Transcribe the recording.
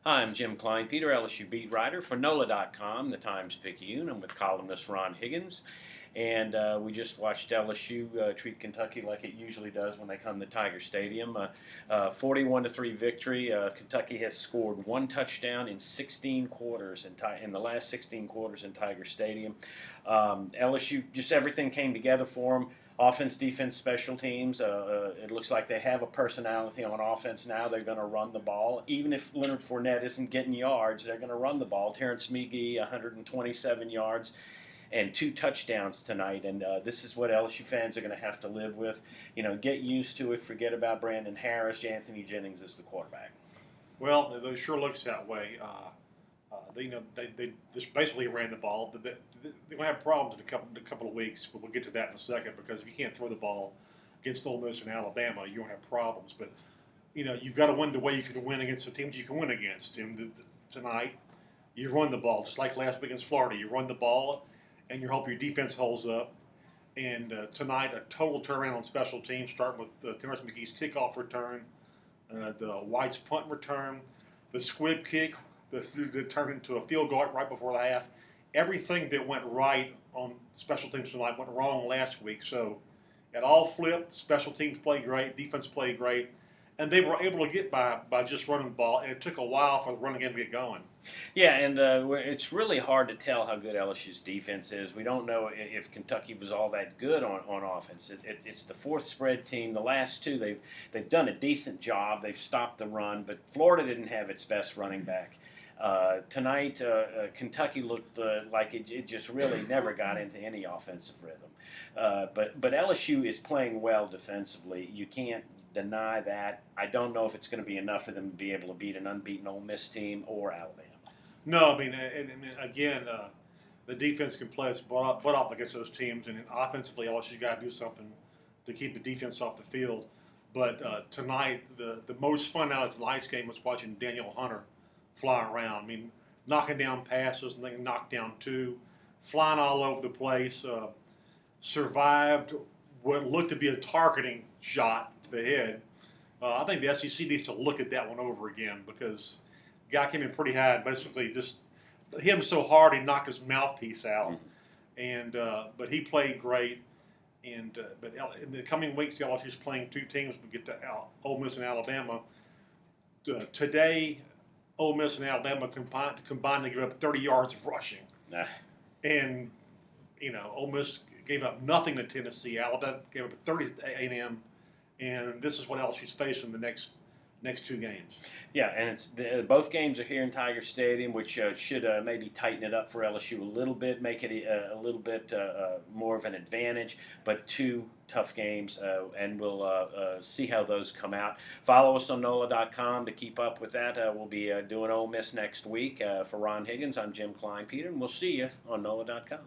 Hi, I'm Jim Kleinpeter, LSU beat writer for NOLA.com, the Times-Picayune. I'm with columnist Ron Higgins. And we just watched LSU treat Kentucky like it usually does when they come to Tiger Stadium. 41-3 victory. Kentucky has scored one touchdown in 16 quarters in the last 16 quarters in Tiger Stadium. LSU, just everything came together for them. Offense, defense, special teams. It looks like they have a personality on offense now. They're going to run the ball. Even if Leonard Fournette isn't getting yards, they're going to run the ball. Terrence McGee, 127 yards and 2 touchdowns tonight. And this is what LSU fans are going to have to live with. You know, get used to it. Forget about Brandon Harris. Anthony Jennings is the quarterback. Well, it sure looks that way. They just basically ran the ball. They're going to have problems in a couple of weeks, but we'll get to that in a second. Because if you can't throw the ball against Ole Miss and Alabama, you're going to have problems. But you've got to win the way you can win against the teams you can win against. And tonight, you run the ball just like last week against Florida. You run the ball, and you hope your defense holds up. And tonight, a total turnaround on special teams, starting with Terrence McGee's kickoff return, the White's punt return, the squib kick that turned into a field goal right before the half. Everything that went right on special teams tonight went wrong last week. So it all flipped. Special teams played great. Defense played great. And they were able to get by just running the ball, and it took a while for the running game to get going. Yeah, and it's really hard to tell how good LSU's defense is. We don't know if Kentucky was all that good on offense. It's the fourth spread team. The last two, they've done a decent job. They've stopped the run, but Florida didn't have its best running back. Tonight, Kentucky looked like it just really never got into any offensive rhythm. But LSU is playing well defensively. You can't deny that. I don't know if it's going to be enough for them to be able to beat an unbeaten Ole Miss team or Alabama. No, I mean, again, the defense can play its butt off against those teams, and offensively, LSU got to do something to keep the defense off the field. But tonight, the most fun out of tonight's game was watching Daniel Hunter fly around. I mean, knocking down passes, and then knocked down 2, flying all over the place. Survived what looked to be a targeting shot to the head. I think the SEC needs to look at that one over again because the guy came in pretty high and basically just hit him so hard he knocked his mouthpiece out. And but he played great. And but in the coming weeks, LSU's playing 2 teams. We get to Ole Miss and Alabama. Today, Ole Miss and Alabama combined to give up 30 yards of rushing. And Ole Miss gave up nothing to Tennessee. Alabama gave up 30 to A&M, and this is what LSU's facing the next 2 games. Yeah, and both games are here in Tiger Stadium, which should maybe tighten it up for LSU a little bit, make it a little bit more of an advantage. But 2 tough games, and we'll see how those come out. Follow us on NOLA.com to keep up with that. We'll be doing Ole Miss next week. For Ron Higgins, I'm Jim Kleinpeter, and we'll see you on NOLA.com.